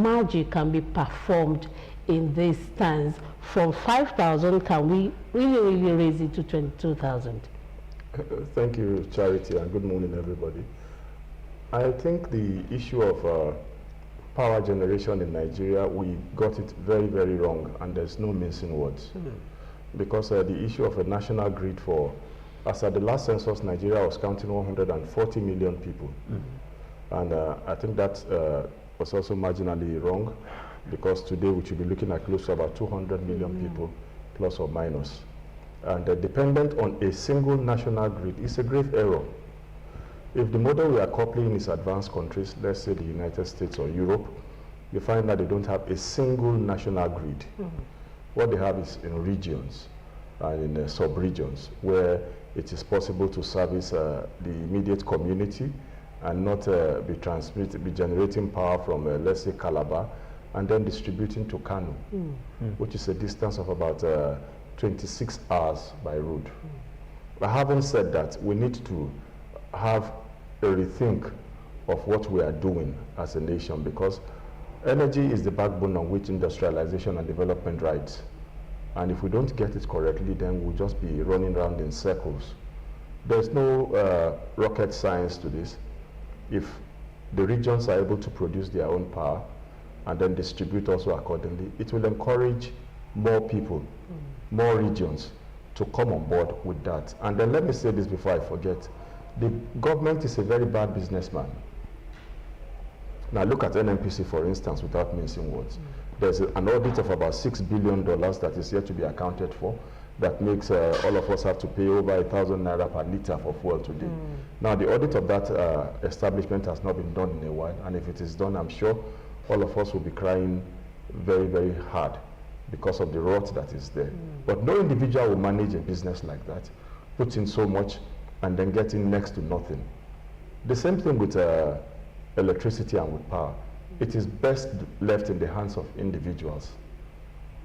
magic can be performed in these stands? From 5,000, can we really raise it to 22,000? Thank you, Charity, and good morning, everybody. I think the issue of power generation in Nigeria, we got it very, very wrong, and there's no mincing words. Because the issue of a national grid for, as at the last census, Nigeria was counting 140 million people. And I think that was also marginally wrong, because today we should be looking at close to about 200 million people, plus or minus. And dependent on a single national grid is a grave error. If the model we are copying is advanced countries, let's say the United States or Europe, you find that they don't have a single national grid. What they have is in regions and in sub-regions where it is possible to service the immediate community and not be generating power from, let's say, Calabar, and then distributing to Kano, which is a distance of about 26 hours by road. But having said that, we need to have a rethink of what we are doing as a nation, because energy is the backbone on which industrialization and development rides. And if we don't get it correctly, then we'll just be running around in circles. There's no rocket science to this. If the regions are able to produce their own power and then distribute also accordingly, it will encourage more people, more regions to come on board with that. And then let me say this before I forget. The government is a very bad businessman. Now look at NNPC, for instance, without mincing words. There's an audit of about $6 billion that is yet to be accounted for, that makes all of us have to pay over 1,000 naira per litre for fuel today. Now the audit of that establishment has not been done in a while, and if it is done, I'm sure all of us will be crying very, very hard because of the rot that is there. But no individual will manage a business like that, put in so much, and then get in next to nothing. The same thing with electricity and with power. It is best left in the hands of individuals.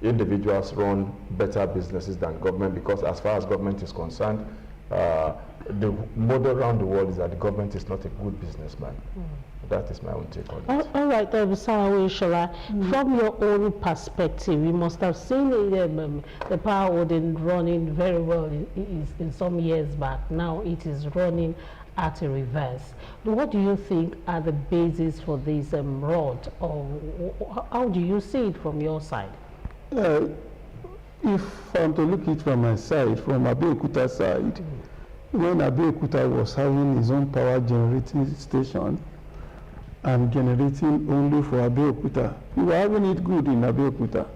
Individuals run better businesses than government, because as far as government is concerned, the model around the world is that the government is not a good businessman. That is my own take on it. All right, Mr. OYESOLA, from your own perspective, you must have seen the power holding running very well in some years back. Now it is running at a reverse. What do you think are the basis for this rot, or how do you see it from your side? If I'm to look it from my side, from Abeokuta side, when Abeokuta was having his own power generating station and generating only for Abeokuta, we were having it good in Abeokuta.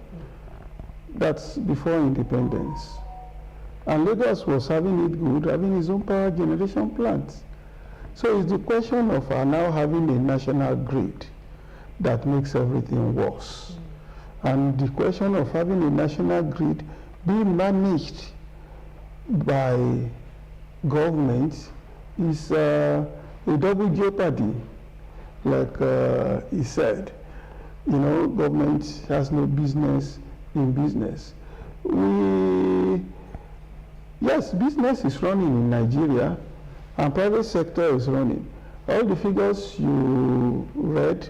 That's before independence. And Lagos was having it good, having his own power generation plant. So it's the question of now having a national grid that makes everything worse. And the question of having a national grid being managed by government is a double jeopardy, like he said. You know, government has no business in business. Yes, business is running in Nigeria, and private sector is running. All the figures you read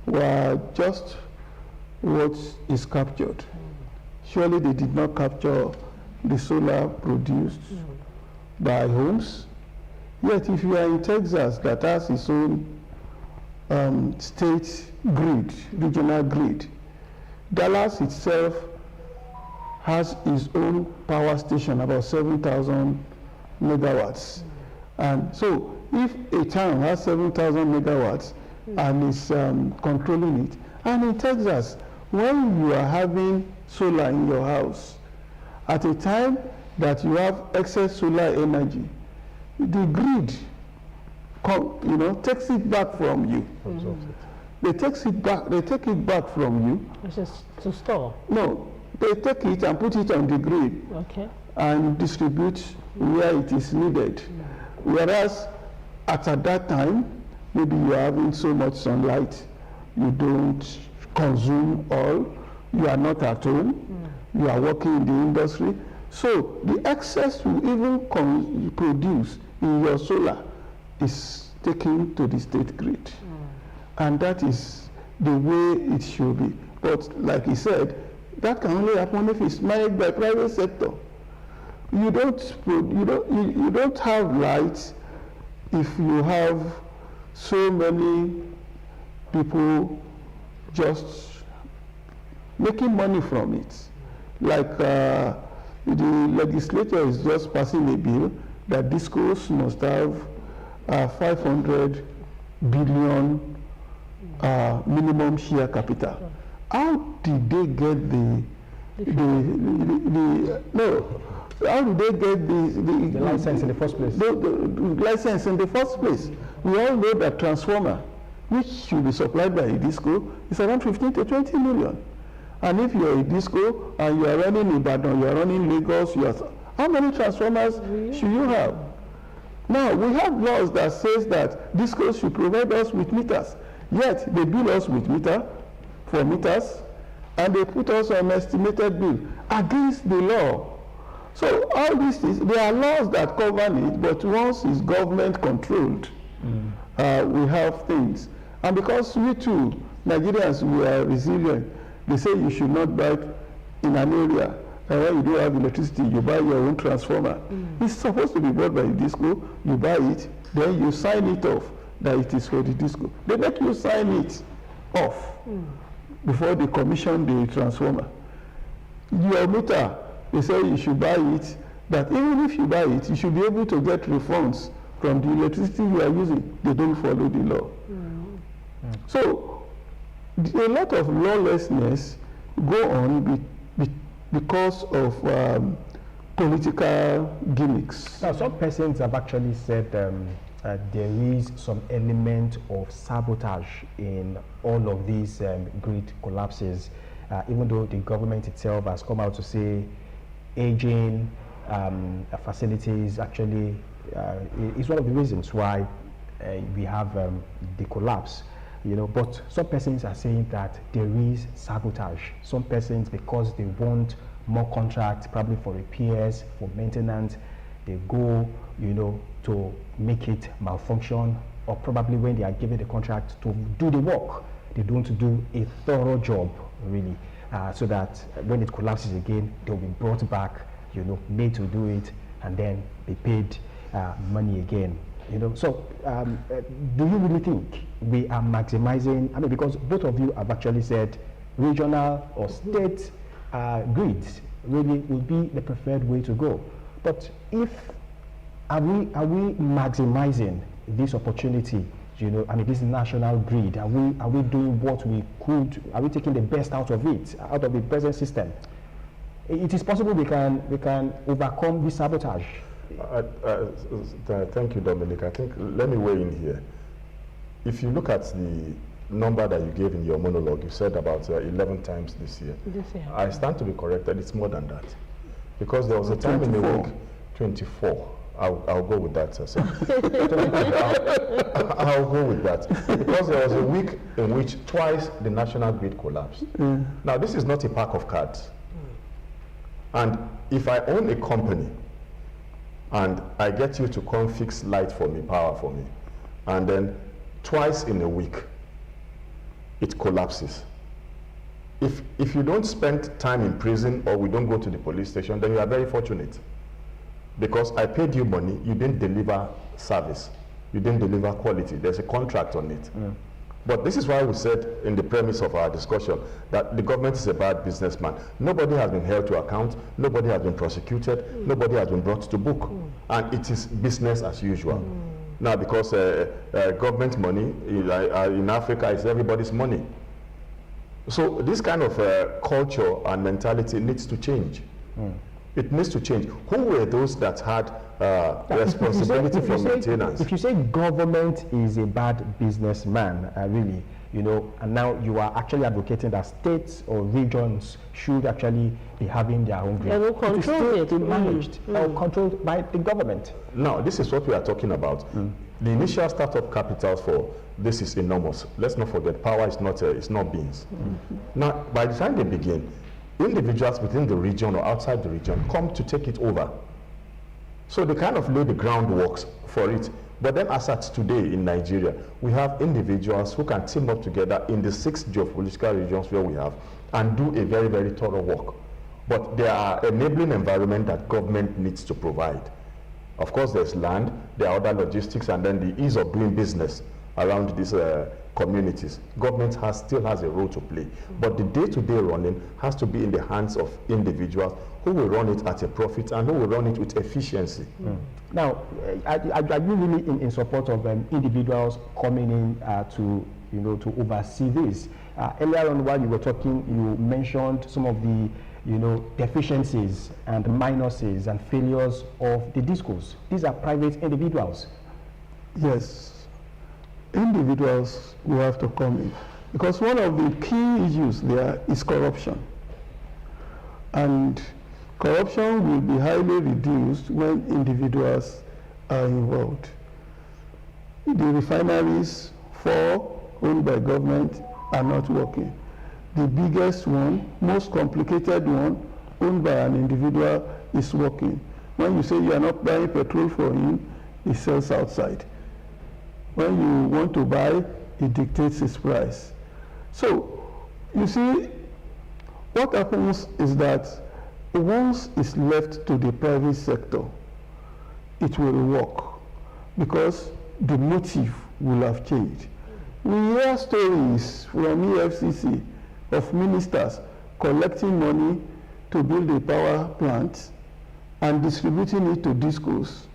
were just what is captured. Surely they did not capture the solar produced by homes. Yet if you are in Texas that has its own state grid, regional grid, Dallas itself has its own power station, about 7,000 megawatts. And so if a town has 7,000 megawatts and is controlling it, and in Texas, when you are having solar in your house, at a time that you have excess solar energy, the grid takes it back from you. They take it back from you. It's just to store? No, they take it and put it on the grid and distribute where it is needed. Whereas at that time, maybe you are having so much sunlight, you don't consume all, you are not at home, you are working in the industry. So the excess you even produce in your solar is taken to the state grid. And that is the way it should be. But like he said, that can only happen if it's managed by private sector. You don't have light if you have so many people just making money from it. Like the legislature is just passing a bill that discos must have 500 billion minimum share capital. How did they get how did they get the license in the first place? The license in the first place. We all know that transformer, which should be supplied by a disco, is around 15 to 20 million. And if you're a disco and you are running Ibadan, you are running Lagos, how many transformers should you have? Now, we have laws that says that discos should provide us with meters. Yet, they bill us with meters, and they put us on estimated bill against the law. So all these things, there are laws that govern it, but once it's government controlled, we have things. And because we too, Nigerians, we are resilient, they say you should not buy in an area when you don't have electricity, you buy your own transformer. It's supposed to be bought by the disco, you buy it, then you sign it off that it is for the disco. They make you sign it off before they commission the transformer. Your meter, they say you should buy it, that even if you buy it, you should be able to get refunds from the electricity you are using. They don't follow the law. So a lot of lawlessness go on because of political gimmicks. Now, some persons have actually said there is some element of sabotage in all of these grid collapses, even though the government itself has come out to say aging facilities actually is one of the reasons why we have the collapse. But some persons are saying that there is sabotage. Some persons, because they want more contracts, probably for repairs, for maintenance, they go, to make it malfunction, or probably when they are given the contract to do the work, they don't do a thorough job, really, so that when it collapses again, they'll be brought back, made to do it, and then be paid money again. So do you really think we are maximizing? I mean, because both of you have actually said regional or state grids really would be the preferred way to go. But are we maximizing this opportunity? This national grid. Are we doing what we could? Are we taking the best out of it, out of the present system? It is possible we can overcome this sabotage. Thank you, Dominic. I think, let me weigh in here. If you look at the number that you gave in your monologue, you said about 11 times this year. I stand to be corrected, it's more than that. Because there was a time 24. In the week, 24. I'll go with that, sir. I'll go with that. Because there was a week in which twice the national grid collapsed. Now, this is not a pack of cards. And if I own a company, and I get you to come fix light for me, power for me, and then twice in a week, it collapses. If you don't spend time in prison or we don't go to the police station, then you are very fortunate. Because I paid you money, you didn't deliver service, you didn't deliver quality. There's a contract on it. But this is why we said in the premise of our discussion that the government is a bad businessman. Nobody has been held to account, nobody has been prosecuted, nobody has been brought to book. And it is business as usual. Now, because government money in Africa is everybody's money. So this kind of culture and mentality needs to change. It needs to change. Who were those that had responsibility for maintenance? If you say government is a bad businessman, really, and now you are actually advocating that states or regions should actually be having their own grid. They will control it. Managed or controlled by the government. Now, this is what we are talking about. The initial startup capital for this is enormous. Let's not forget, power is not beans. Now, by the time they begin, individuals within the region or outside the region come to take it over. So they kind of lay the groundwork for it. But then as at today in Nigeria, we have individuals who can team up together in the 6 geopolitical regions where we have and do a very, very thorough work. But there are enabling environment that government needs to provide. Of course, there's land, there are other logistics, and then the ease of doing business around these communities. Government still has a role to play. But the day-to-day running has to be in the hands of individuals who will run it at a profit and who will run it with efficiency. Now, are you really in support of individuals coming in to oversee this? Earlier on, while you were talking, you mentioned some of the deficiencies and minuses and failures of the discourse. These are private individuals. Yes, individuals will have to come in, because one of the key issues there is corruption. And corruption will be highly reduced when individuals are involved. The refineries, 4 owned by government, are not working. The biggest one, most complicated one, owned by an individual, is working. When you say you are not buying petrol for him, he sells outside. When you want to buy, he dictates his price. So, you see, what happens is that once it's left to the private sector, it will work, because the motive will have changed. We hear stories from EFCC of ministers collecting money to build a power plant and distributing it to discos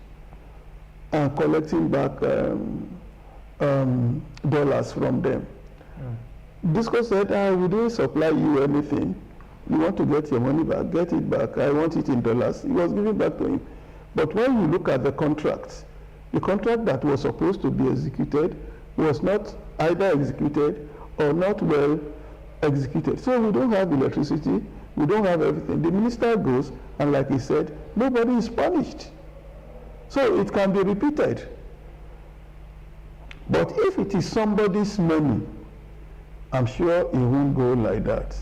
and collecting back dollars from them. Disco said, we didn't supply you anything. You want to get your money back, get it back. I want it in dollars. He was giving back to him. But when you look at the contract that was supposed to be executed was not either executed or not well executed. So we don't have electricity, we don't have everything. The minister goes, and like he said, nobody is punished. So it can be repeated. But if it is somebody's money, I'm sure it won't go like that.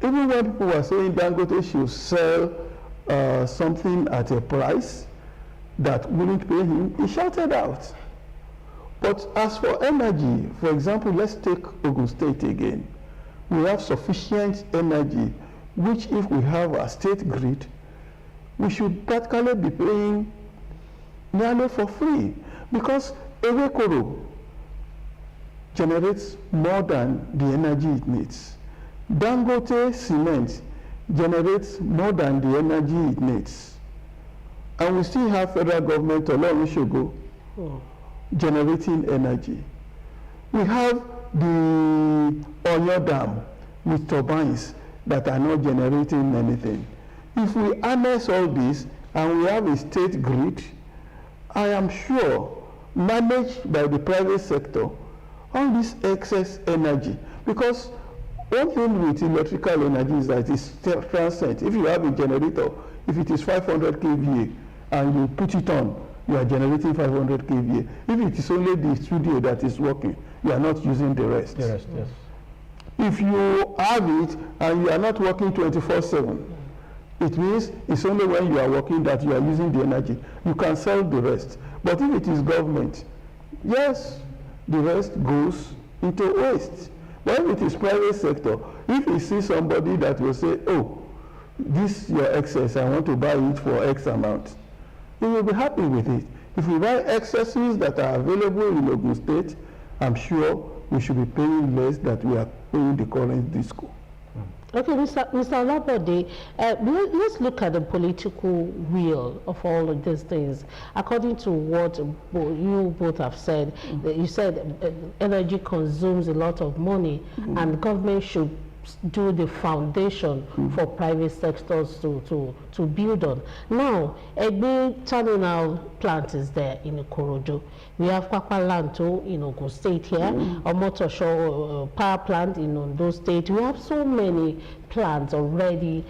Even when people were saying Dangote should sell something at a price that wouldn't pay him, he shouted out. But as for energy, for example, let's take Ogun State again. We have sufficient energy, which if we have a state grid, we should practically be paying nearly for free, because Abeokuta generates more than the energy it needs. Dangote cement generates more than the energy it needs. And we still have federal government, Olorunshogo, generating energy. We have the Oyo Dam with turbines that are not generating anything. If we harness all this and we have a state grid, I am sure, managed by the private sector, all this excess energy, because one thing with electrical energy is that it's transient. If you have a generator, if it is 500 kVA and you put it on, you are generating 500 kVA. If it is only the studio that is working, you are not using the rest. The rest, yes. If you have it and you are not working 24/7, it means it's only when you are working that you are using the energy. You can sell the rest. But if it is government, yes, the rest goes into waste. But if it is private sector, if you see somebody that will say, oh, this is your excess, I want to buy it for X amount, you will be happy with it. If we buy excesses that are available in Ogun State, I'm sure we should be paying less than we are paying the current disco. Okay, Mr. Olabode, let's look at the political will of all of these things. According to what you both have said, you said energy consumes a lot of money, and government should do the foundation for private sectors to build on. Now, a big terminal plant is there in Ikorodu. We have Kwakwalanto in Ogun State here, Omotosho power plant in Ondo State. We have so many plants already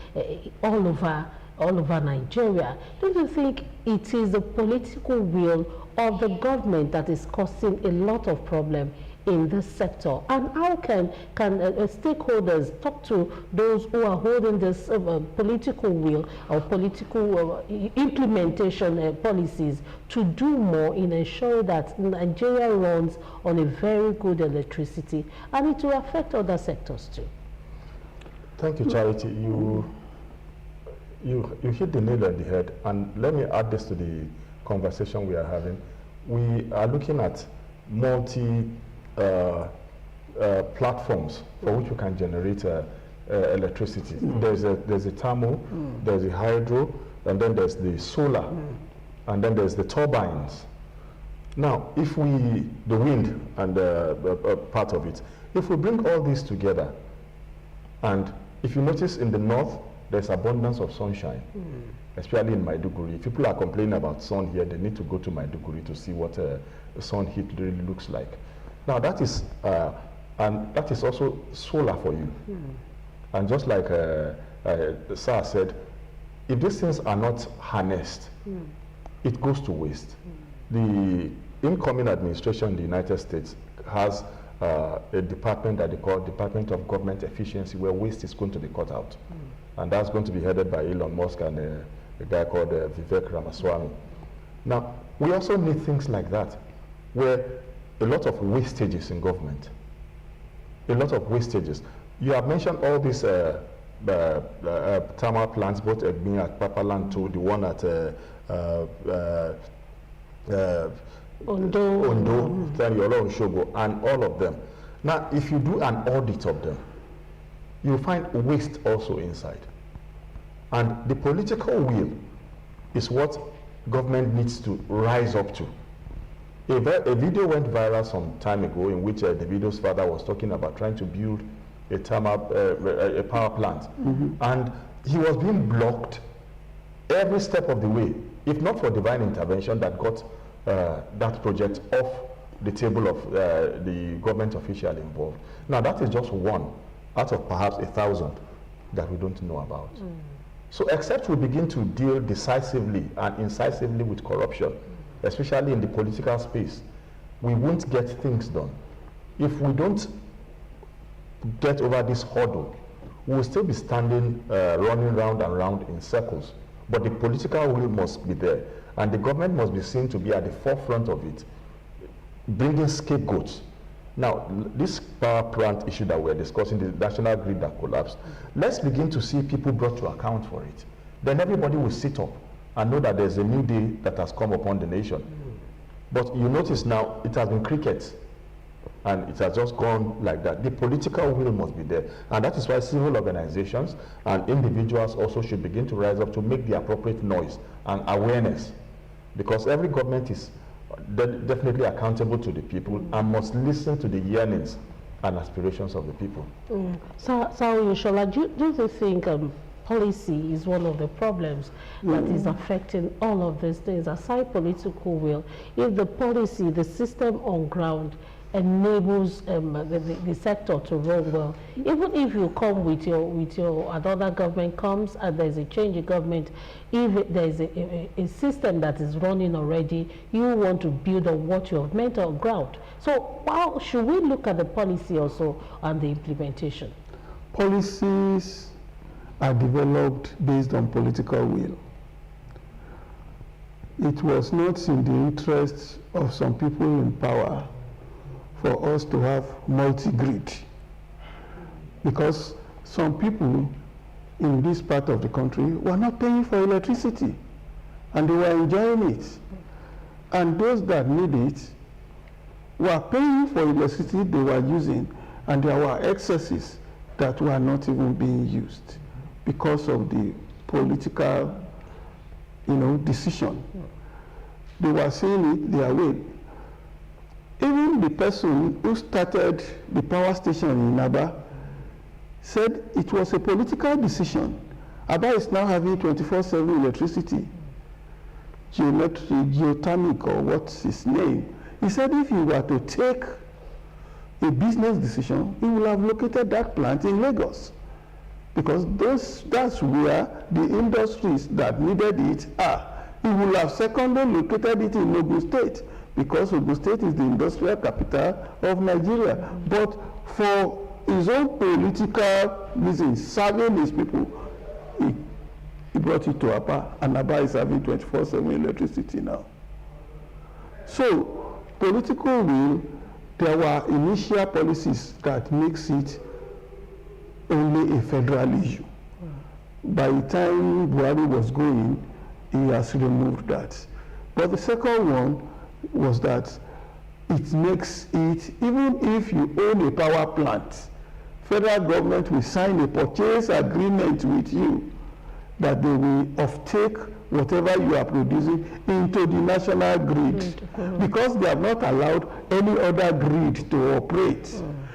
all over Nigeria. Don't you think it is the political will of the government that is causing a lot of problem in this sector? And how can stakeholders talk to those who are holding this political will or political implementation policies to do more in ensuring that Nigeria runs on a very good electricity, and it will affect other sectors too? Thank you, Charity. You hit the nail on the head, and let me add this to the conversation we are having. We are looking at multi platforms for which we can generate electricity. There's a thermal, there's a hydro, and then there's the solar, and then there's the turbines. Now, if the wind and part of it, if we bring all these together, and if you notice in the north, there's abundance of sunshine, especially in Maiduguri. If people are complaining about sun here, they need to go to Maiduguri to see what sun heat really looks like. Now that is also solar for you. And just like Sir said, if these things are not harnessed, it goes to waste. The incoming administration in the United States has a department that they call Department of Government Efficiency, where waste is going to be cut out. And that's going to be headed by Elon Musk and a guy called Vivek Ramaswamy. Now, we also need things like that, where a lot of wastages in government, a lot of wastages. You have mentioned all these thermal plants, both being at Papaland to the one at Ondo, Shogo, and all of them. Now, if you do an audit of them, you'll find waste also inside. And the political will is what government needs to rise up to. A video went viral some time ago in which Davido's father was talking about trying to build a power plant. And he was being blocked every step of the way, if not for divine intervention that got that project off the table of the government official involved. Now that is just one out of perhaps 1,000 that we don't know about. So except we begin to deal decisively and incisively with corruption, especially in the political space, we won't get things done. If we don't get over this hurdle, we'll still be standing, running round and round in circles. But the political will must be there, and the government must be seen to be at the forefront of it, bringing scapegoats. Now, this power plant issue that we're discussing, the national grid that collapsed, let's begin to see people brought to account for it. Then everybody will sit up and know that there's a new day that has come upon the nation. But you notice now, it has been cricket, and it has just gone like that. The political will must be there, and that is why civil organizations and individuals also should begin to rise up to make the appropriate noise and awareness, because every government is definitely accountable to the people and must listen to the yearnings and aspirations of the people. So Oyeshola, do you think policy is one of the problems that is affecting all of these things, aside political will? If the policy, the system on ground enables the sector to run well, even if you come with your another government comes and there's a change in government, if there's a system that is running already, you want to build on what you have made on ground. So how should we look at the policy also and the implementation? Policies are developed based on political will. It was not in the interest of some people in power for us to have multi-grid, because some people in this part of the country were not paying for electricity and they were enjoying it, and those that need it were paying for electricity they were using, and there were excesses that were not even being used because of the political decision. They were seeing it their way. Even the person who started the power station in Aba said it was a political decision. Aba is now having 24/7 electricity, geothermic, or what's his name. He said if he were to take a business decision, he would have located that plant in Lagos, because that's where the industries that needed it are. He would have secondly located it in Ogun State, because Ogun State is the industrial capital of Nigeria. But for his own political reasons, serving his people, he brought it to Aba, and Aba is having 24/7 electricity now. So, political will, there were initial policies that makes it only a federal issue. By the time Buhari was going, he has removed that. But the second one was that it makes it, even if you own a power plant, federal government will sign a purchase agreement with you that they will offtake whatever you are producing into the national grid, because they have not allowed any other grid to operate.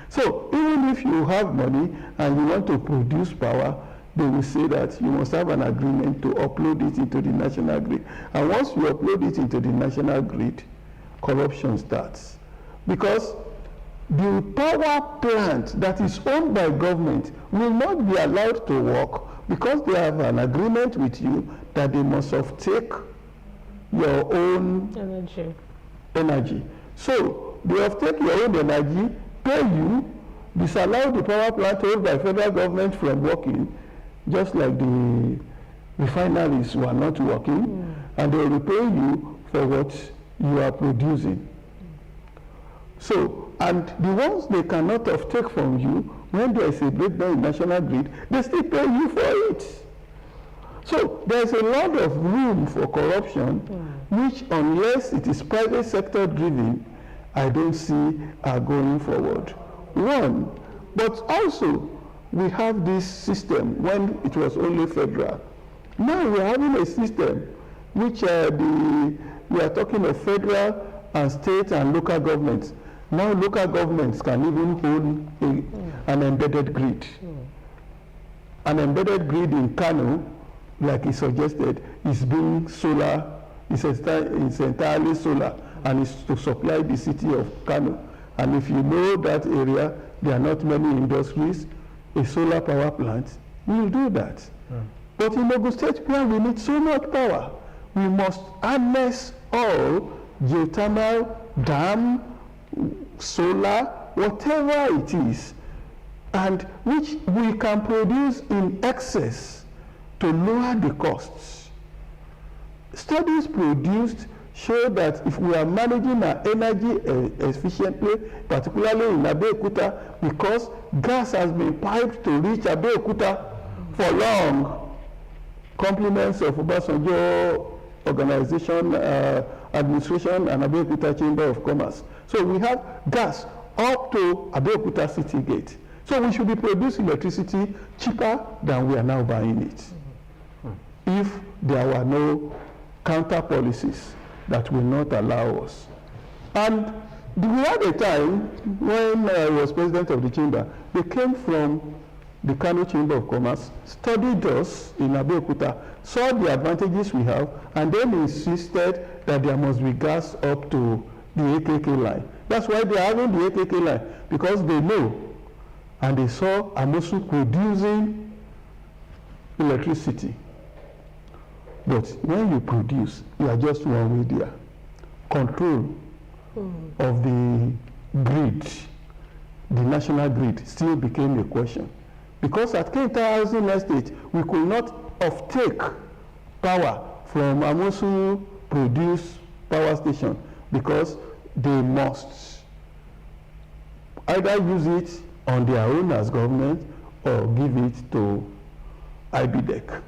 So even if you have money and you want to produce power, they will say that you must have an agreement to upload it into the national grid. And once you upload it into the national grid, corruption starts. Because the power plant that is owned by government will not be allowed to work because they have an agreement with you that they must offtake your own energy. So they offtake your own energy, pay you, disallow the power plant owned by federal government from working, just like the refineries were not working, and they will pay you for what you are producing. So, and the ones they cannot offtake from you, when there is a breakdown in national grid, they still pay you for it. So there is a lot of room for corruption, which unless it is private sector driven, I don't see are going forward. One, but also we have this system when it was only federal. Now we are having a system which we are talking of federal and state and local governments. Now local governments can even own an embedded grid. An embedded grid in Kano, like he suggested, is being solar, it's entirely solar, and is to supply the city of Kano. And if you know that area, there are not many industries, a solar power plant will do that. But in Ogun State, where we need so much power, we must harness all geothermal, dam, solar, whatever it is, and which we can produce in excess to lower the costs. Studies produced show that if we are managing our energy efficiently, particularly in Abeokuta, because gas has been piped to reach Abeokuta for long, compliments of Obasanjo organization, administration, and Abeokuta Chamber of Commerce. So we have gas up to Abeokuta City Gate. So we should be producing electricity cheaper than we are now buying it. If there were no counter policies that will not allow us. And we had a time when I was president of the chamber, they came from the Kano Chamber of Commerce, studied us in Abeokuta, saw the advantages we have, and then insisted that there must be gas up to the AKK line. That's why they are having the AKK line, because they know, and they saw Amosu producing electricity. But when you produce, you are just one media. Control of the grid, the national grid, still became a question. Because at Kenta Housing Estate, we could not offtake power from Amosu produced power station because they must either use it on their own as government or give it to IBDEC.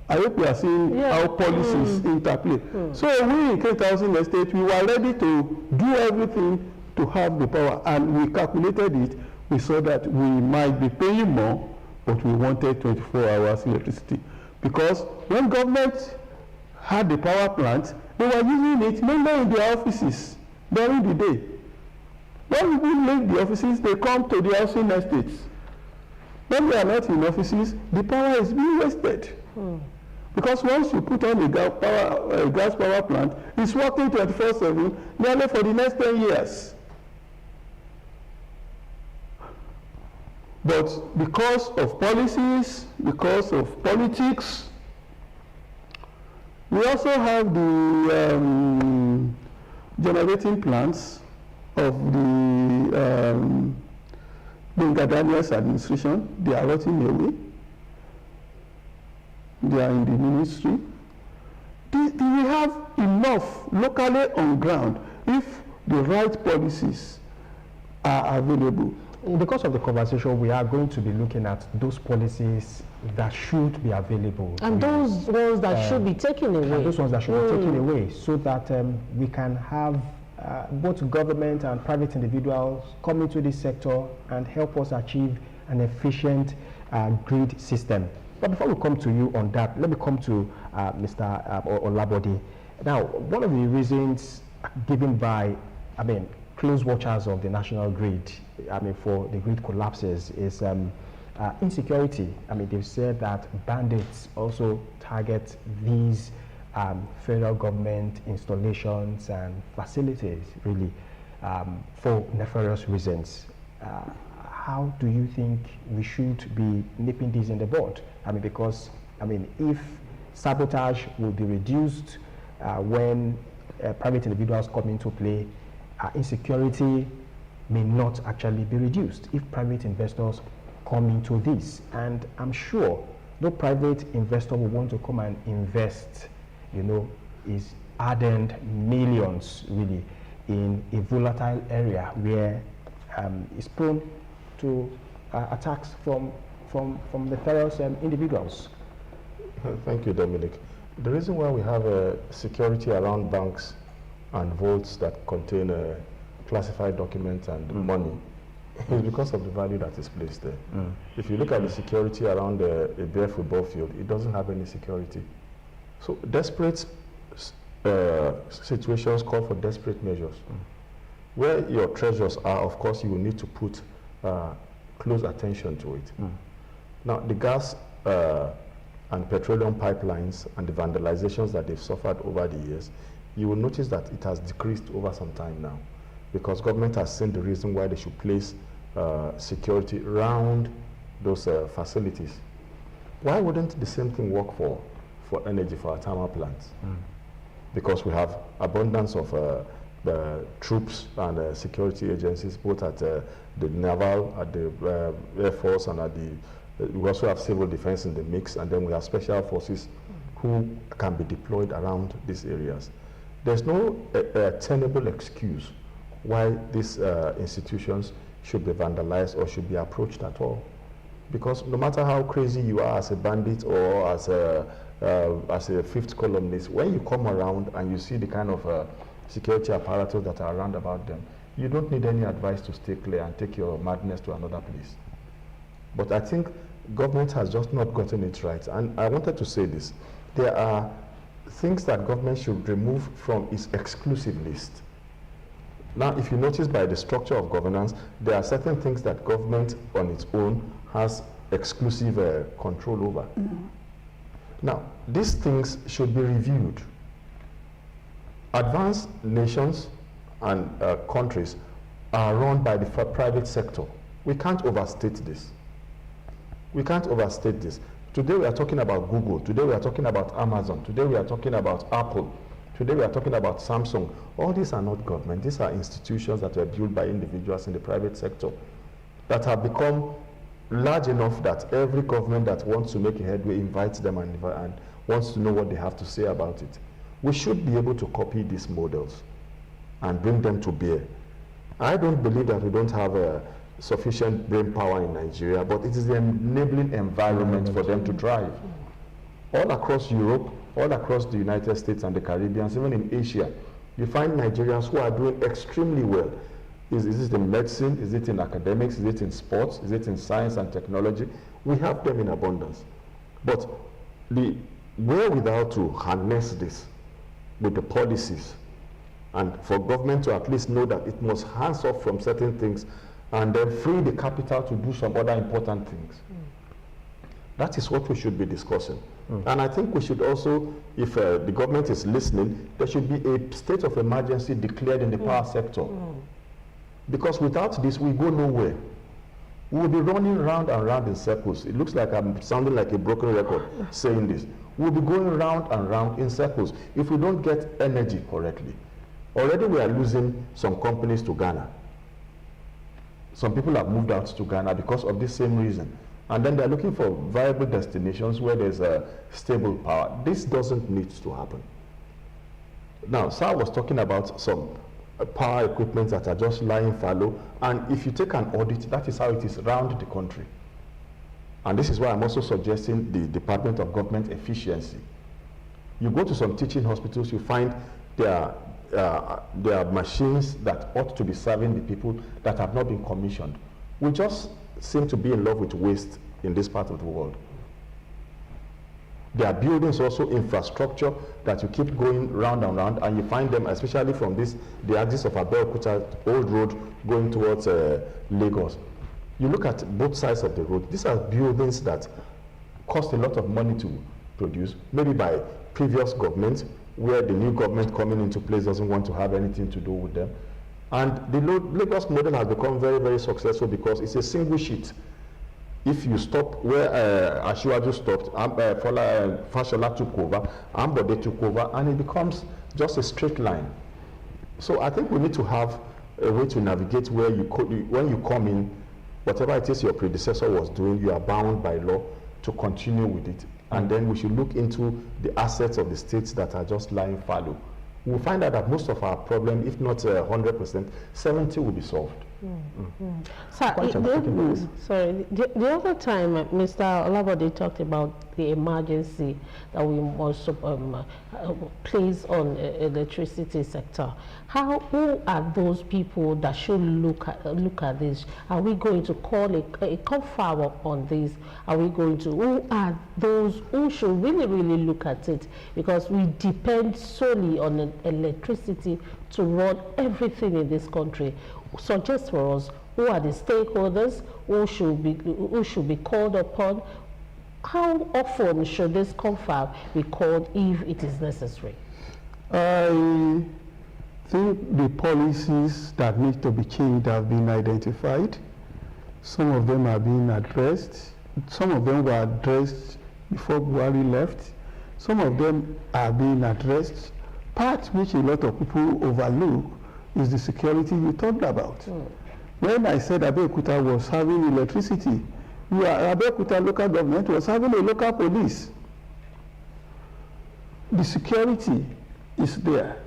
I hope we are seeing how policies interplay. So we in Kenta Housing Estate, we were ready to do everything to have the power, and we calculated it. We saw that we might be paying more, but we wanted 24 hours electricity. Because when government had the power plant, they were using it mainly in their offices during the day. When people leave the offices, they come to the housing estates. When they are not in offices, the power is being wasted. Because once you put on a gas power plant, it's working 24/7 nearly for the next 10 years. But because of policies, because of politics, we also have the generating plants of the Daniels administration. They are rotting away. They are in the ministry. Do we have enough locally on ground if the right policies are available? Because of the conversation, we are going to be looking at those policies that should be available. And those ones that should be taken away. And those ones that should be taken away, so that we can have both government and private individuals come into this sector and help us achieve an efficient grid system. But before we come to you on that, let me come to Mr. Olabode. Now, one of the reasons given by, close watchers of the national grid, for the grid collapses is insecurity. They've said that bandits also target these federal government installations and facilities, really, for nefarious reasons. How do you think we should be nipping these in the bud? Because if sabotage will be reduced when private individuals come into play, insecurity may not actually be reduced if private investors come into this. And I'm sure no private investor will want to come and invest, is ardent millions really in a volatile area where is prone to attacks from nefarious individuals. Thank you, Dominic. The reason why we have security around banks and vaults that contain classified documents and money is because of the value that is placed there. If you look at the security around a bare football field, it doesn't have any security. So desperate situations call for desperate measures. Where your treasures are, of course, you will need to put close attention to it. Now, the gas and petroleum pipelines and the vandalizations that they've suffered over the years, you will notice that it has decreased over some time now, because government has seen the reason why they should place security around those facilities. Why wouldn't the same thing work for energy, for our thermal plants? Because we have abundance of the troops and security agencies, both at the naval, at the Air Force, and at we also have civil defense in the mix, and then we have special forces who can be deployed around these areas. There's no tenable excuse why these institutions should be vandalized or should be approached at all. Because no matter how crazy you are as a bandit or as a fifth columnist, when you come around and you see the kind of security apparatus that are around about them, you don't need any advice to stay clear and take your madness to another place. But I think government has just not gotten it right. And I wanted to say this. There are things that government should remove from its exclusive list. Now, if you notice by the structure of governance, there are certain things that government on its own has exclusive control over. Now, these things should be reviewed. Advanced nations and countries are run by the private sector. We can't overstate this. We can't overstate this. Today we are talking about Google. Today we are talking about Amazon. Today we are talking about Apple. Today we are talking about Samsung. All these are not government. These are institutions that were built by individuals in the private sector that have become large enough that every government that wants to make a headway invites them and wants to know what they have to say about it. We should be able to copy these models and bring them to bear. I don't believe that we don't have sufficient brain power in Nigeria, but it is the enabling environment for them to thrive. All across Europe, all across the United States and the Caribbean, even in Asia, you find Nigerians who are doing extremely well. Is it in medicine? Is it in academics? Is it in sports? Is it in science and technology? We have them in abundance. But the wherewithal to harness this with the policies and for government to at least know that it must hands off from certain things and then free the capital to do some other important things. That is what we should be discussing. And I think we should also, if the government is listening, there should be a state of emergency declared in the power sector. Because without this, we go nowhere. We will be running round and round in circles. It looks like I'm sounding like a broken record saying this. We'll be going round and round in circles if we don't get energy correctly. Already we are losing some companies to Ghana. Some people have moved out to Ghana because of this same reason. And then they're looking for viable destinations where there's a stable power. This doesn't need to happen. Now, Sir was talking about some power equipment that are just lying fallow. And if you take an audit, that is how it is around the country. And this is why I'm also suggesting the Department of Government Efficiency. You go to some teaching hospitals, you find there are machines that ought to be serving the people that have not been commissioned. We just seem to be in love with waste in this part of the world. There are buildings also, infrastructure that you keep going round and round, and you find them, especially from the axis of Abeokuta, old road going towards Lagos. You look at both sides of the road, these are buildings that cost a lot of money to produce, maybe by previous governments, where the new government coming into place doesn't want to have anything to do with them. And the Lagos model has become very, very successful because it's a single sheet. If you stop where Asiwaju stopped, Fashola took over, Ambode took over, and it becomes just a straight line. So I think we need to have a way to navigate where when you come in, whatever it is your predecessor was doing, you are bound by law to continue with it. And then we should look into the assets of the states that are just lying fallow. We'll find out that most of our problem, if not 100%, 70 will be solved. Sorry, the other time Mr. Olabode talked about the emergency that we must place on electricity sector. Who are those people that should look at this? Are we going to call a confirm on this? Are we going to? Who are those who should really look at it? Because we depend solely on electricity to run everything in this country. Suggest for us, who are the stakeholders, who should be called upon? How often should this confab be called if it is necessary? I think the policies that need to be changed have been identified. Some of them are being addressed. Some of them were addressed before Buhari left. Some of them are being addressed. Part which a lot of people overlook is the security you talked about. When I said Abeokuta was having electricity, Abeokuta local government was having a local police. The security is there.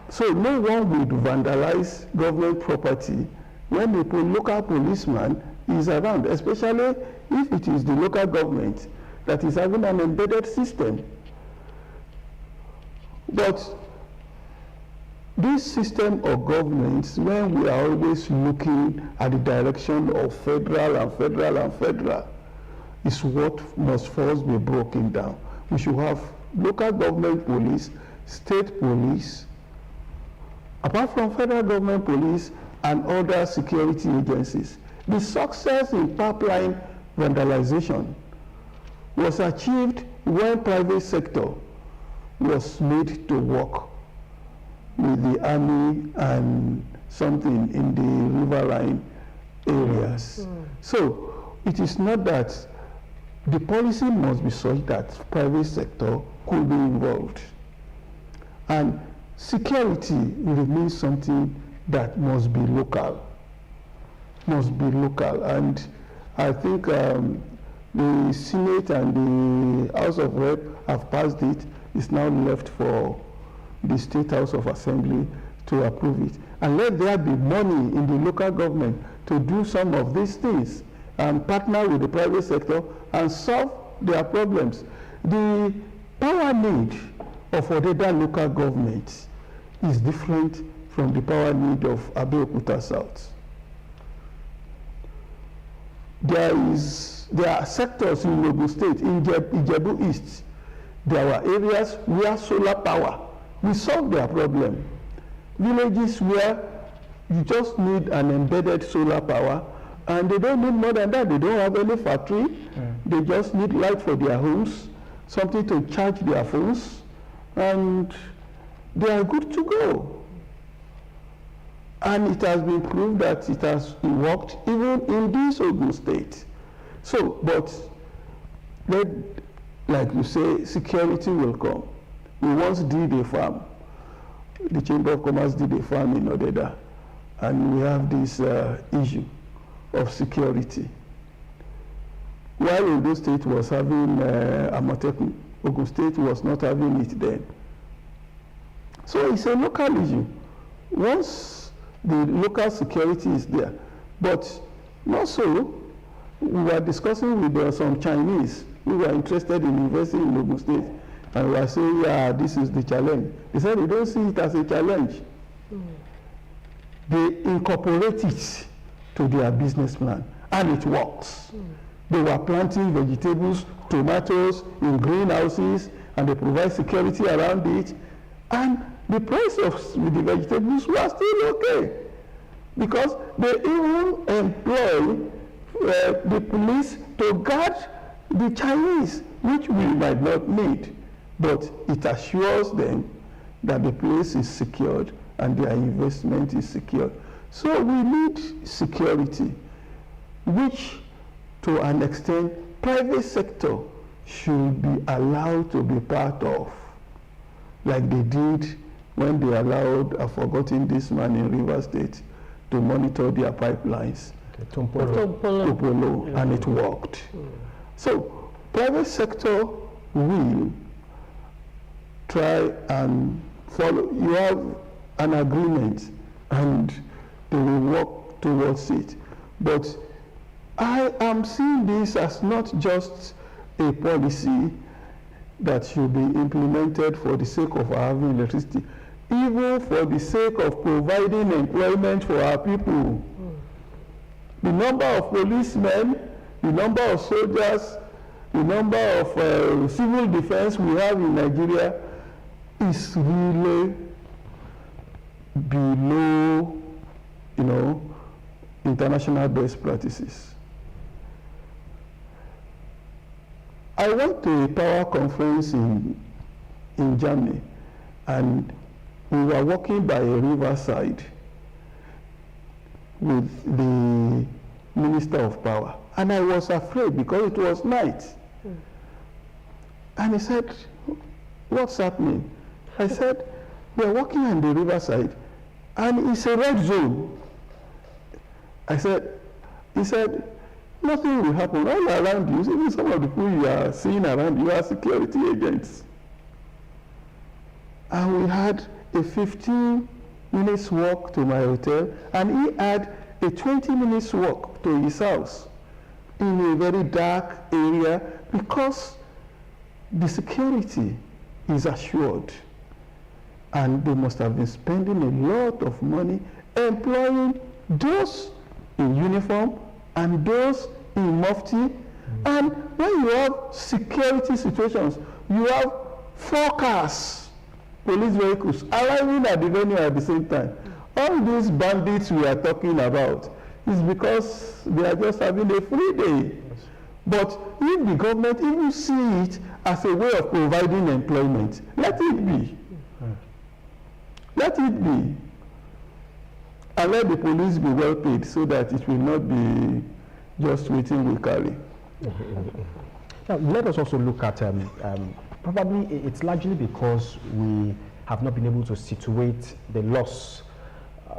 So no one would vandalize government property when the local policeman is around, especially if it is the local government that is having an embedded system. But this system of governments, when we are always looking at the direction of federal, is what must first be broken down. We should have local government police, state police, apart from federal government police and other security agencies. The success in pipeline vandalization was achieved when private sector was made to work with the army and something in the riverine areas. So it is not that the policy must be such that private sector could be involved. And security remains something that must be local. And I think the Senate and the House of Rep have passed it. It's now left for the State House of Assembly to approve it. And let there be money in the local government to do some of these things and partner with the private sector and solve their problems. The power need of other local governments is different from the power need of Abeokuta South. There are sectors in Ogun State, in Ijebu East. There were areas where solar power will solve their problem. Villages where you just need an embedded solar power and they don't need more than that. They don't have any factory. They just need light for their homes, something to charge their phones, and they are good to go. And it has been proved that it has worked even in this Ogun State. So, but like you say, security will come. We once did a farm. The Chamber of Commerce did a farm in Odeda, and we have this issue of security. While Ondo State was having Amotekun, Ogun State was not having it then. So it's a local issue. Once the local security is there, but not so. We were discussing with some Chinese who were interested in investing in Ogun State, and we were saying, yeah, this is the challenge. They said they don't see it as a challenge. They incorporate it to their business plan, and it works. They were planting vegetables, tomatoes in greenhouses, and they provide security around it, and the price of the vegetables was still okay, because they even employ the police to guard the Chinese, which we might not need, but it assures them that the place is secured and their investment is secured. So we need security, which to an extent private sector should be allowed to be part of, like they did when they allowed, I've forgotten this man in Rivers State, to monitor their pipelines. Topolo, and it worked. So private sector will try and follow. You have an agreement and they will work towards it. But I am seeing this as not just a policy that should be implemented for the sake of having electricity, even for the sake of providing employment for our people. The number of policemen, the number of soldiers, the number of civil defense we have in Nigeria is really below, international best practices. I went to a power conference in Germany, and we were walking by a riverside with the Minister of Power, and I was afraid because it was night. And he said, "What's happening?" I said, "We're walking on the riverside and it's a red zone." He said, "Nothing will happen. All around you, even some of the people you are seeing around you are security agents." And we had a 15-minute walk to my hotel, and he had a 20-minute walk to his house in a very dark area, because the security is assured. And they must have been spending a lot of money employing those in uniform and those in mufti. And when you have security situations, you have 4 cars, police vehicles, arriving at the venue at the same time. All these bandits we are talking about is because they are just having a free day. But if the government even see it as a way of providing employment, let it be. Let it be. And let the police be well paid, so that it will not be just waiting we carry. Now, let us also look at, probably it's largely because we have not been able to situate the loss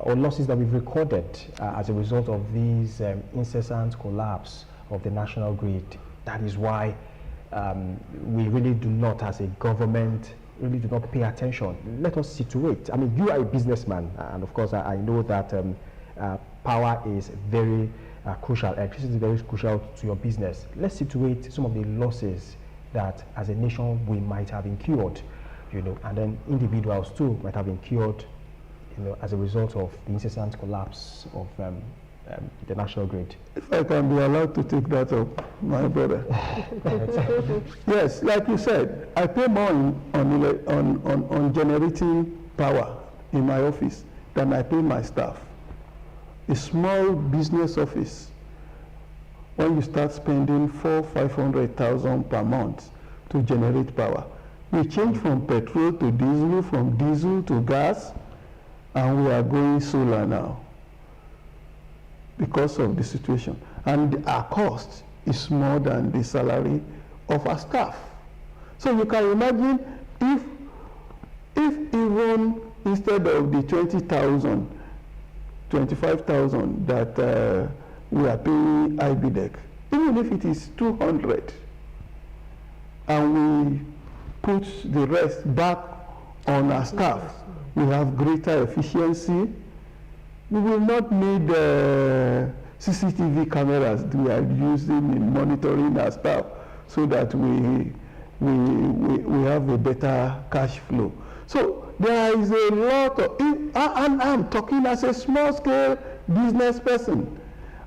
or losses that we've recorded as a result of these incessant collapse of the national grid. That is why we really do not, as a government, really do not pay attention. Let us situate. I mean, you are a businessman, and of course I know that power is very crucial. Electricity is very crucial to your business. Let's situate some of the losses that as a nation we might have incurred, and then individuals too might have incurred, as a result of the incessant collapse of the national grid. If I can be allowed to take that up, my brother. Yes, like you said, I pay more on generating power in my office than I pay my staff. A small business office, when you start spending 400,000-500,000 per month to generate power, we change from petrol to diesel, from diesel to gas, and we are going solar now because of the situation. And our cost is more than the salary of our staff. So you can imagine if instead of the 20,000, 25,000 that we are paying IBDEC, even if it is 200, and we put the rest back on our staff, we have greater efficiency. We will not need CCTV cameras we are using in monitoring our staff, so that we have a better cash flow. So there is a lot of, and I'm talking as a small scale business person,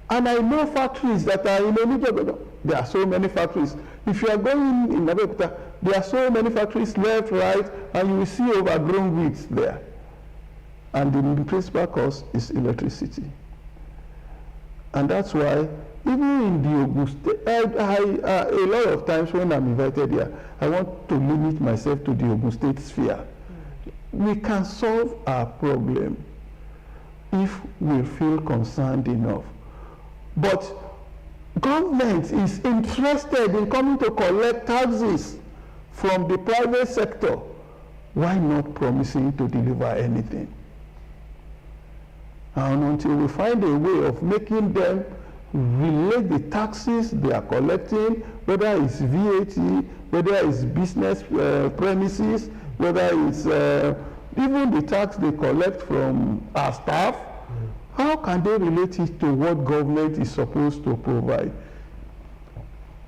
and I know factories that are in Onitsha. There are so many factories. If you are going in Abeokuta, there are so many factories left, right, and you will see overgrown weeds there. And the principal cost is electricity. And that's why, even in the Ogun State, a lot of times when I'm invited here, I want to limit myself to the Ogun State sphere. We can solve our problem if we feel concerned enough. But government is interested in coming to collect taxes from the private sector. Why not promising to deliver anything? And until we find a way of making them relate the taxes they are collecting, whether it's VAT, whether it's business premises, whether it's even the tax they collect from our staff, how can they relate it to what government is supposed to provide?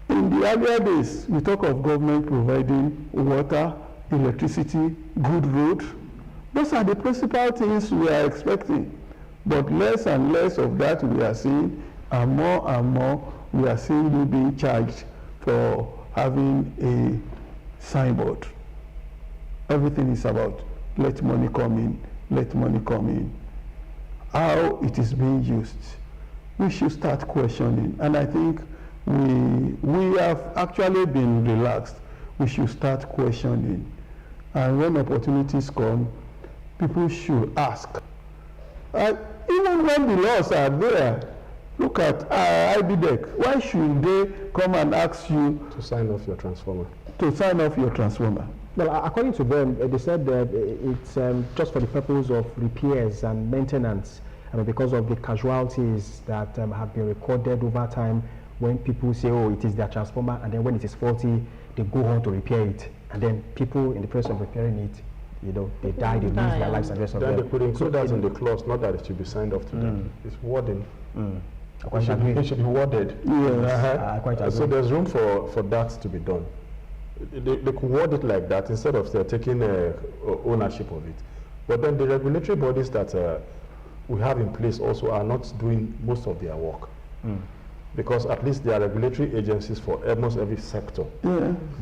In the earlier days, we talk of government providing water, electricity, good road. Those are the principal things we are expecting. But less and less of that we are seeing, and more we are seeing you being charged for having a signboard. Everything is about let money come in, let money come in. How it is being used, we should start questioning. And I think we have actually been relaxed. We should start questioning. And when opportunities come, people should ask. Even when the laws are there, look at IBDEC. Why should they come and ask you to sign off your transformer? To sign off your transformer. Well, according to them, they said that it's just for the purpose of repairs and maintenance. I mean, because of the casualties that have been recorded over time, when people say, oh, it is their transformer, and then when it is faulty, they go on to repair it. And then people, in the process of repairing it, you know, they die, they lose their lives and rest of them. Then they could include that in the clause, not that it should be signed off to them. It's wording. It should be worded. Yes. So there's room for that to be done. They could word it like that instead of taking ownership of it. But then the regulatory bodies that we have in place also are not doing most of their work. Because at least there are regulatory agencies for almost every sector.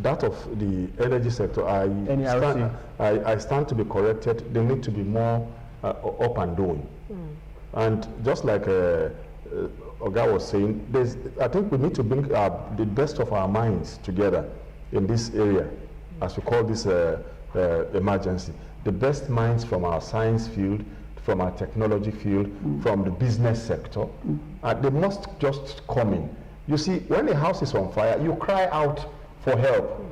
That of the energy sector, I stand to be corrected. They need to be more up and doing. And just like Oga was saying, I think we need to bring the best of our minds together in this area, as we call this emergency. The best minds from our science field, from our technology field, from the business sector, they must just come in. You see, when a house is on fire, you cry out for help.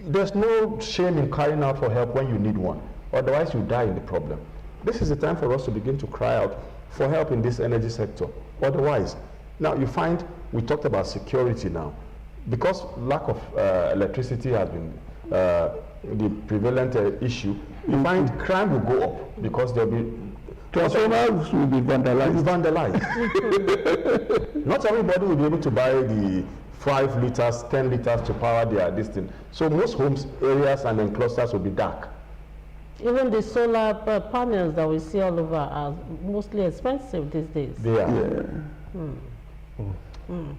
There's no shame in crying out for help when you need one. Otherwise, you die in the problem. This is the time for us to begin to cry out for help in this energy sector. Otherwise, now you find, we talked about security now. Because lack of electricity has been the prevalent issue, you find crime will go up because there'll be transformers will be vandalized. Not everybody will be able to buy the 5 liters, 10 liters to power their distance. So most homes, areas, and then clusters will be dark. Even the solar panels that we see all over are mostly expensive these days. They are.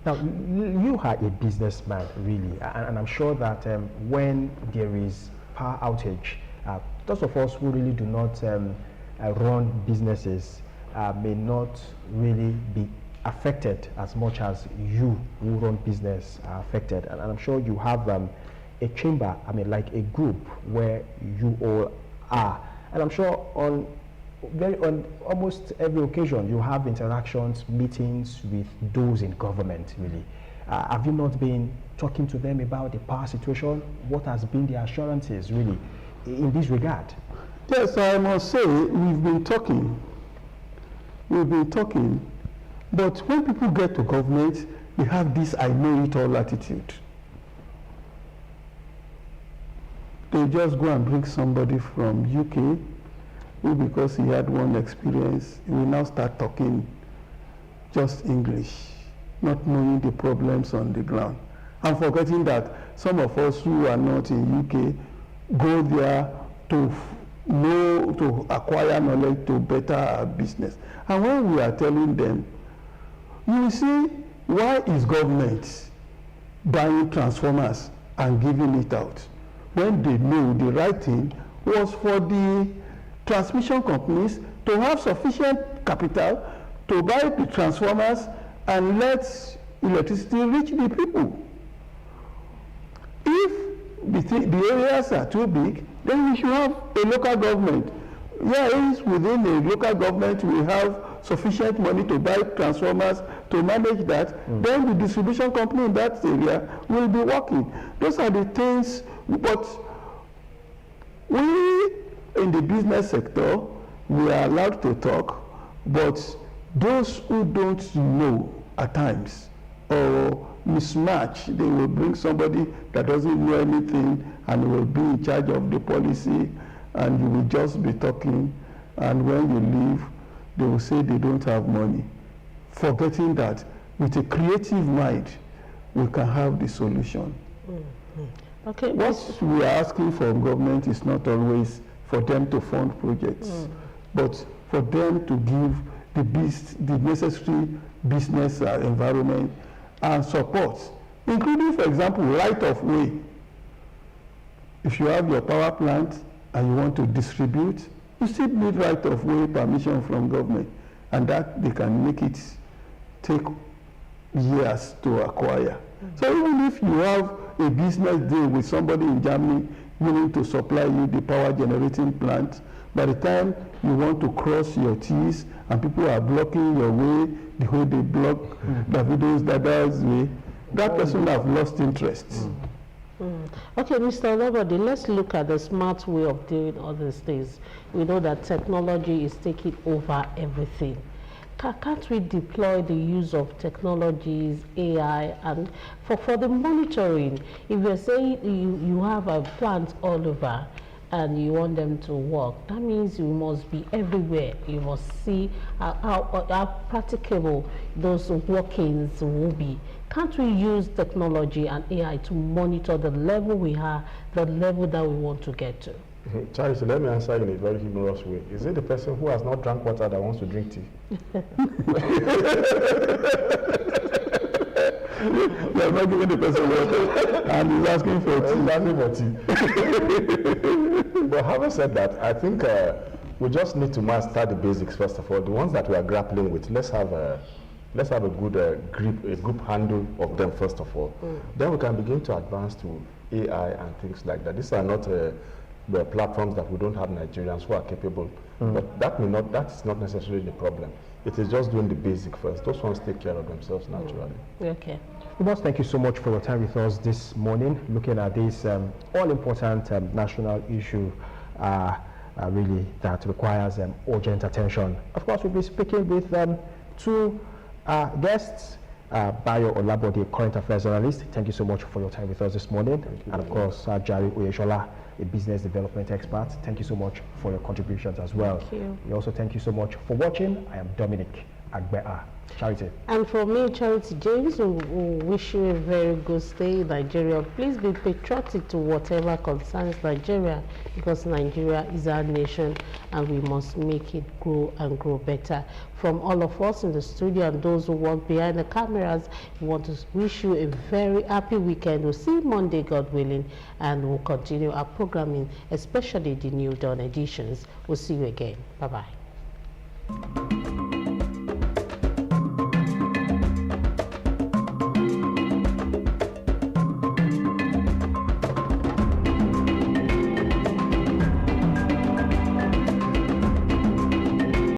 Now, you are a businessman, really, and I'm sure that when there is power outage, those of us who really do not run businesses may not really be affected as much as you who run business are affected. And I'm sure you have a chamber, I mean, like a group where you all are. And I'm sure on almost every occasion you have interactions, meetings with those in government, really. Have you not been talking to them about the power situation? What has been the assurances, really, in this regard? Yes, I must say, we've been talking, but when people get to government, they have this I know it all attitude. They just go and bring somebody from UK, who because he had one experience, he will now start talking just English, not knowing the problems on the ground. And forgetting that some of us who are not in UK go there to know, to acquire knowledge to better our business. And when we are telling them, you see, why is government buying transformers and giving it out? When they know the right thing was for the transmission companies to have sufficient capital to buy the transformers and let electricity reach the people. If the areas are too big, then we should have a local government. Yes, within a local government we have sufficient money to buy transformers to manage that, then the distribution company in that area will be working. Those are the things, but we in the business sector, we are allowed to talk, but those who don't know at times or mismatch, they will bring somebody that doesn't know anything and will be in charge of the policy, and you will just be talking, and when you leave, they will say they don't have money, forgetting that with a creative mind, we can have the solution. Okay. What we are asking from government is not always for them to fund projects, but for them to give the necessary business environment and support, including, for example, right of way. If you have your power plant and you want to distribute, you still need right of way permission from government, and that they can make it take years to acquire. So even if you have a business deal with somebody in Germany willing to supply you the power generating plant, by the time you want to cross your T's and people are blocking your way, the way they block Davido's Dada's way, that person have lost interest. Okay, Mr. Olabode, let's look at the smart way of doing all these things. We know that technology is taking over everything. Can't we deploy the use of technologies, AI, and for the monitoring? If you're saying you have a plant all over and you want them to work, that means you must be everywhere. You must see how practicable those workings will be. Can't we use technology and AI to monitor the level we are, the level that we want to get to? Charles, let me answer in a very humorous way. Is it the person who has not drank water that wants to drink tea? They're not giving the person water, and he's asking for tea. But having said that, I think we just need to master the basics first of all. The ones that we are grappling with, let's have a good group handle of them first of all. Then we can begin to advance to AI and things like that. These are not the platforms that we don't have Nigerians who are capable, but that is not necessarily the problem. It is just doing the basic first. Those ones take care of themselves naturally. Okay. We must thank you so much for your time with us this morning, looking at this all-important national issue really that requires urgent attention. Of course, we'll be speaking with two guests, BAYO OLABODE, current affairs analyst. Thank you so much for your time with us this morning. And of course, JARE OYESOLA, a business development expert. Thank you so much for your contributions as well. Thank you. We also thank you so much for watching. I am Dominic Agbea. Charity. And for me, Charity James, we wish you a very good stay in Nigeria. Please be patriotic to whatever concerns Nigeria, because Nigeria is our nation and we must make it grow and grow better. From all of us in the studio and those who work behind the cameras, we want to wish you a very happy weekend. We'll see you Monday, God willing, and we'll continue our programming, especially the New Dawn editions. We'll see you again. Bye-bye.